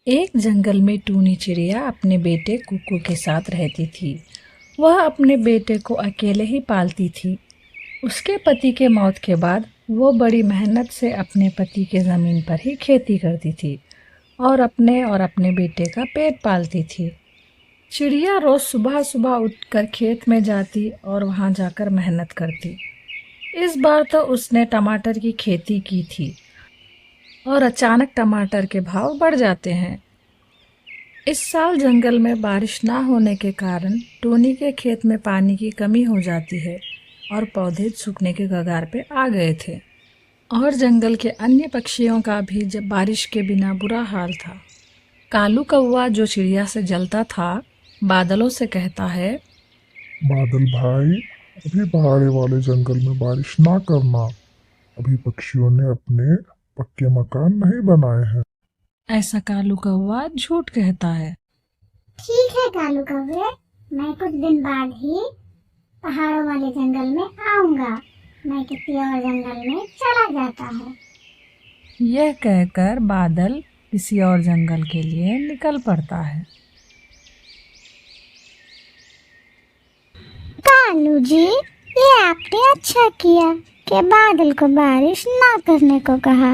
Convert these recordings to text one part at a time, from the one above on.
एक जंगल में टूनी चिड़िया अपने बेटे कुकू के साथ रहती थी। वह अपने बेटे को अकेले ही पालती थी। उसके पति के मौत के बाद वो बड़ी मेहनत से अपने पति के ज़मीन पर ही खेती करती थी और अपने बेटे का पेट पालती थी। चिड़िया रोज़ सुबह सुबह उठकर खेत में जाती और वहाँ जाकर मेहनत करती। इस बार तो उसने टमाटर की खेती की थी और अचानक टमाटर के भाव बढ़ जाते हैं। इस साल जंगल में बारिश ना होने के कारण टोनी के खेत में पानी की कमी हो जाती है और पौधे सूखने के कगार पे आ गए थे। और जंगल के अन्य पक्षियों का भी जब बारिश के बिना बुरा हाल था। कालू कौवा जो चिड़िया से जलता था, बादलों से कहता है, बादल भाई, अभी पहाड़ी वाले जंगल में बारिश ना करना। अभी पक्षियों ने अपने पक्के मकान नहीं बनाए हैं। ऐसा कालू कौवा झूठ कहता है। ठीक है कालू कौवे, मैं कुछ दिन बाद ही पहाड़ों वाले जंगल में आऊंगा। मैं किसी और जंगल में चला जाता हूँ। यह कहकर बादल किसी और जंगल के लिए निकल पड़ता है। कालू जी, ये आपने अच्छा किया कि बादल को बारिश ना करने को कहा।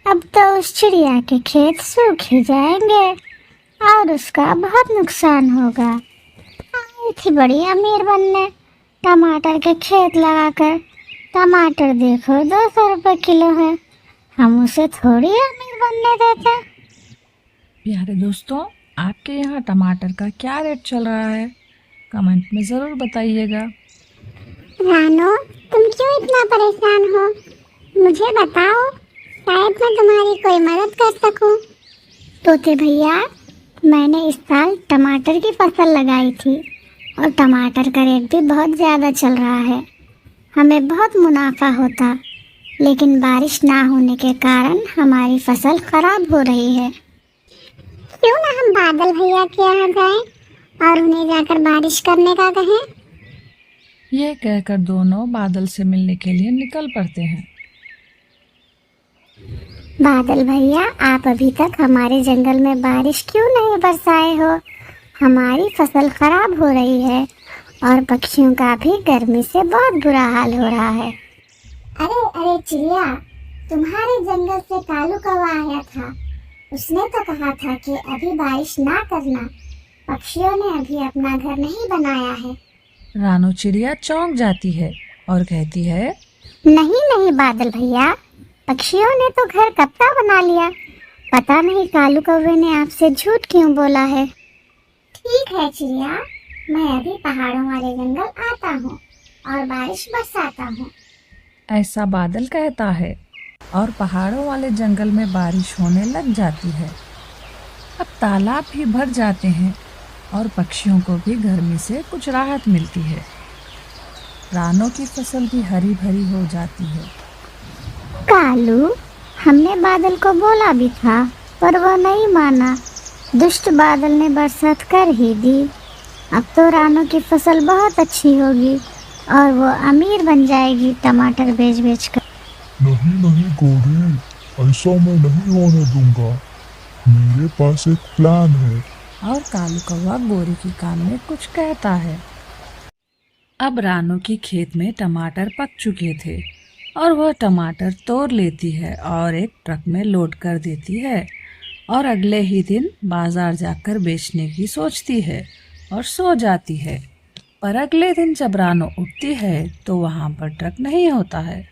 अब तो उस चिड़िया के खेत सूख ही जाएंगे और उसका बहुत नुकसान होगा। आई थी बड़ी अमीर बनने, टमाटर के खेत लगाकर। टमाटर देखो 200 रुपये किलो है, हम उसे थोड़ी अमीर बनने देते। प्यारे दोस्तों, आपके यहाँ टमाटर का क्या रेट चल रहा है? कमेंट में ज़रूर बताइएगा। रानो, तुम क्यों इतना परेशान हो? मुझे बताओ, शायद मैं तुम्हारी कोई मदद कर सकूं। तोते भैया, मैंने इस साल टमाटर की फसल लगाई थी और टमाटर का रेट भी बहुत ज़्यादा चल रहा है। हमें बहुत मुनाफा होता, लेकिन बारिश ना होने के कारण हमारी फसल खराब हो रही है। क्यों ना हम बादल भैया के यहाँ जाएं और उन्हें जाकर बारिश करने का कहें? यह कहकर दोनों बादल से मिलने के लिए निकल पड़ते हैं। बादल भैया, आप अभी तक हमारे जंगल में बारिश क्यों नहीं बरसाए हो? हमारी फसल खराब हो रही है और पक्षियों का भी गर्मी से बहुत बुरा हाल हो रहा है। अरे अरे चिड़िया, तुम्हारे जंगल से कालू कौवा आया था। उसने तो कहा था कि अभी बारिश ना करना। पक्षियों ने अभी अपना घर नहीं बनाया है। रानो चिड़िया चौंक जाती है और कहती है, नहीं नहीं बादल भैया, पक्षियों ने तो घर कब का बना लिया। पता नहीं कालू कौवे ने आपसे झूठ क्यों बोला है। ठीक है चिड़िया, मैं अभी पहाड़ों वाले जंगल आता हूँ और बारिश बरसाता हूँ। ऐसा बादल कहता है और पहाड़ों वाले जंगल में बारिश होने लग जाती है। अब तालाब भी भर जाते हैं और पक्षियों को भी गर्मी से कुछ राहत मिलती है। रानों की फसल भी हरी भरी हो जाती है। कालू, हमने बादल को बोला भी था, पर वो नहीं माना। दुष्ट बादल ने बरसात कर ही दी। अब तो रानों की फसल बहुत अच्छी होगी और वो अमीर बन जाएगी टमाटर बेच बेच कर। नहीं नहीं गोरी, ऐसा मैं नहीं होने दूंगा। मेरे पास एक प्लान है। और कालू कौवा गोरी की कान में कुछ कहता है। अब रानू की खेत में टमाटर पक चुके थे और वह टमाटर तोड़ लेती है और एक ट्रक में लोड कर देती है और अगले ही दिन बाजार जाकर बेचने की सोचती है और सो जाती है। पर अगले दिन जब रानू उठती है तो वहाँ पर ट्रक नहीं होता है।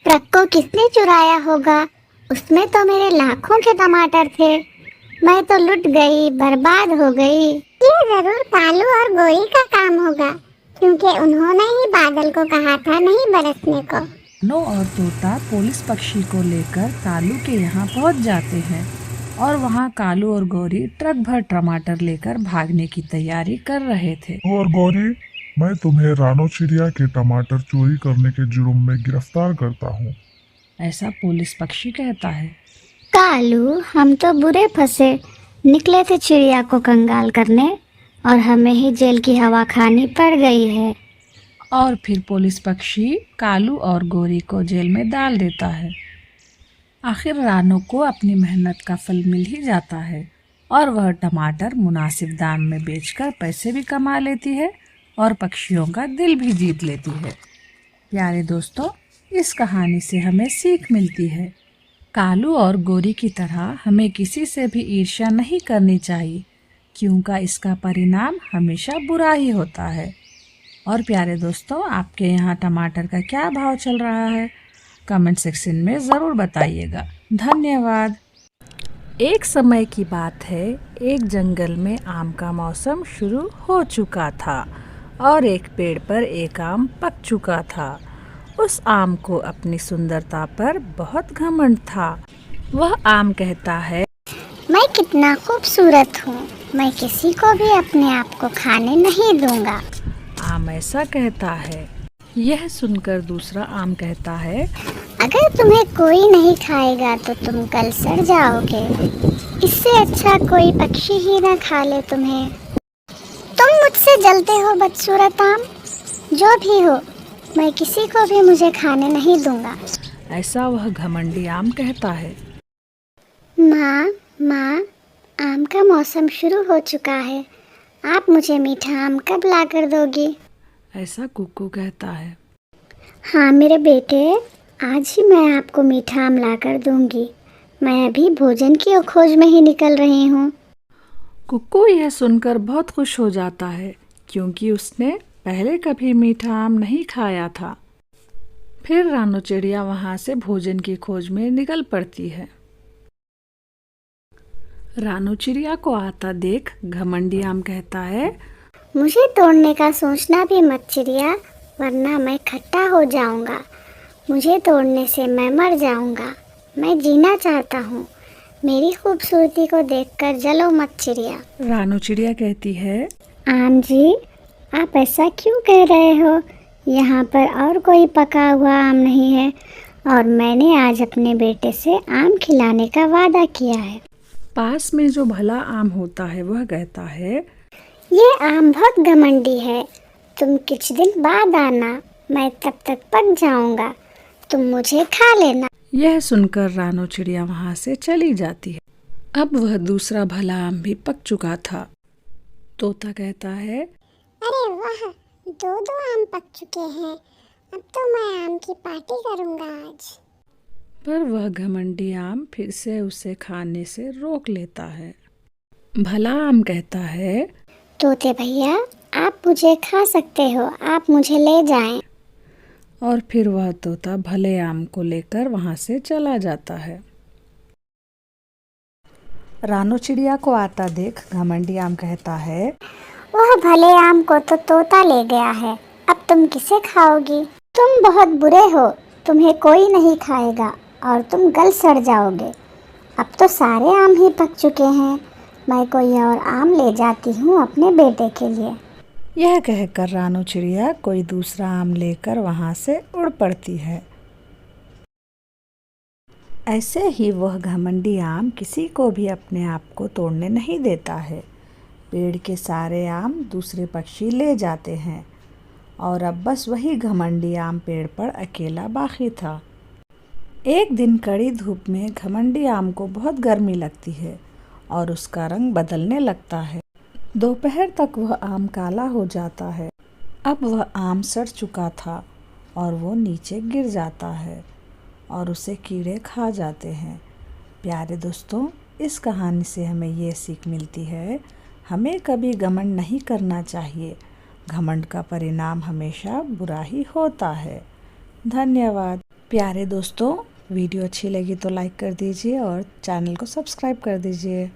ट्रक को किसने चुराया होगा? उसमें तो मेरे लाखों के टमाटर थे। मैं तो लुट गई, बर्बाद हो गई। ये जरूर कालू और गोरी का काम होगा, क्योंकि उन्होंने ही बादल को कहा था नहीं बरसने को। रानू और तोता पुलिस पक्षी को लेकर कालू के यहाँ पहुँच जाते हैं और वहाँ कालू और गोरी ट्रक भर टमाटर लेकर भागने की तैयारी कर रहे थे। और गोरी, मैं तुम्हें रानो चिड़िया के टमाटर चोरी करने के जुर्म में गिरफ्तार करता हूँ। ऐसा पुलिस पक्षी कहता है। कालू, हम तो बुरे फंसे। निकले थे चिड़िया को कंगाल करने और हमें ही जेल की हवा खानी पड़ गई है। और फिर पुलिस पक्षी कालू और गोरी को जेल में डाल देता है। आखिर रानू को अपनी मेहनत का फल मिल ही जाता है और वह टमाटर मुनासिब दाम में बेचकर पैसे भी कमा लेती है और पक्षियों का दिल भी जीत लेती है। प्यारे दोस्तों, इस कहानी से हमें सीख मिलती है। कालू और गोरी की तरह हमें किसी से भी ईर्ष्या नहीं करनी चाहिए, क्योंकि इसका परिणाम हमेशा बुरा ही होता है। और प्यारे दोस्तों, आपके यहाँ टमाटर का क्या भाव चल रहा है? कमेंट सेक्शन में ज़रूर बताइएगा। धन्यवाद। एक समय की बात है, एक जंगल में आम का मौसम शुरू हो चुका था और एक पेड़ पर एक आम पक चुका था। उस आम को अपनी सुंदरता पर बहुत घमंड था। वह आम कहता है, मैं कितना खूबसूरत हूँ, मैं किसी को भी अपने आप को खाने नहीं दूंगा। आम ऐसा कहता है। यह सुनकर दूसरा आम कहता है, अगर तुम्हें कोई नहीं खाएगा तो तुम कल सड़ जाओगे। इससे अच्छा कोई पक्षी ही ना खा ले तुम्हें। तुम मुझसे जलते हो बदसूरत आम। जो भी हो, मैं किसी को भी मुझे खाने नहीं दूंगा। ऐसा वह घमंडी आम कहता है। माँ, आम का मौसम शुरू हो चुका है। आप मुझे मीठा आम कब ला कर दोगी? ऐसा कुक्कू कहता है। हाँ मेरे बेटे, आज ही मैं आपको मीठा आम ला कर दूंगी। मैं अभी भोजन की खोज में ही निकल रही हूँ। कुक्कू यह सुनकर बहुत खुश हो जाता है, क्योंकि उसने पहले कभी मीठा आम नहीं खाया था। फिर रानो चिड़िया वहाँ से भोजन की खोज में निकल पड़ती है। रानो चिड़िया को आता देख घमंडी आम कहता है, मुझे तोड़ने का सोचना भी मत चिड़िया, वरना मैं खट्टा हो जाऊंगा। मुझे तोड़ने से मैं मर जाऊंगा। मैं जीना चाहता हूँ। मेरी खूबसूरती को देखकर जलो मत चिड़िया। रानो चिड़िया कहती है, आम जी, आप ऐसा क्यों कह रहे हो? यहाँ पर और कोई पका हुआ आम नहीं है और मैंने आज अपने बेटे से आम खिलाने का वादा किया है। पास में जो भला आम होता है वह कहता है, ये आम बहुत घमंडी है। तुम कुछ दिन बाद आना, मैं तब तक पक जाऊंगा। तुम मुझे खा लेना। यह सुनकर रानो चिड़िया वहाँ से चली जाती है। अब वह दूसरा भला आम भी पक चुका था। तोता कहता है, अरे वाह, दो आम पक चुके हैं। अब तो मैं आम की पार्टी करूंगा आज। पर वह घमंडी आम फिर से उसे खाने से रोक लेता है। भला आम कहता है, तोते भैया, आप मुझे खा सकते हो, आप मुझे ले जाएं। और फिर वह तोता भले आम को लेकर वहाँ से चला जाता है। रानो चिड़िया को आता देख घमंडी आम कहता है, वह भले आम को तो तोता ले गया है, अब तुम किसे खाओगी? तुम बहुत बुरे हो, तुम्हें कोई नहीं खाएगा और तुम गल सड़ जाओगे। अब तो सारे आम ही पक चुके हैं। मैं कोई और आम ले जाती हूँ अपने बेटे के लिए। यह कहकर रानो चिड़िया कोई दूसरा आम लेकर वहाँ से उड़ पड़ती है। ऐसे ही वह घमंडी आम किसी को भी अपने आप को तोड़ने नहीं देता है। पेड़ के सारे आम दूसरे पक्षी ले जाते हैं और अब बस वही घमंडी आम पेड़ पर अकेला बाकी था। एक दिन कड़ी धूप में घमंडी आम को बहुत गर्मी लगती है और उसका रंग बदलने लगता है। दोपहर तक वह आम काला हो जाता है। अब वह आम सड़ चुका था और वो नीचे गिर जाता है और उसे कीड़े खा जाते हैं। प्यारे दोस्तों, इस कहानी से हमें ये सीख मिलती है, हमें कभी घमंड नहीं करना चाहिए। घमंड का परिणाम हमेशा बुरा ही होता है। धन्यवाद। प्यारे दोस्तों, वीडियो अच्छी लगी तो लाइक कर दीजिए और चैनल को सब्सक्राइब कर दीजिए।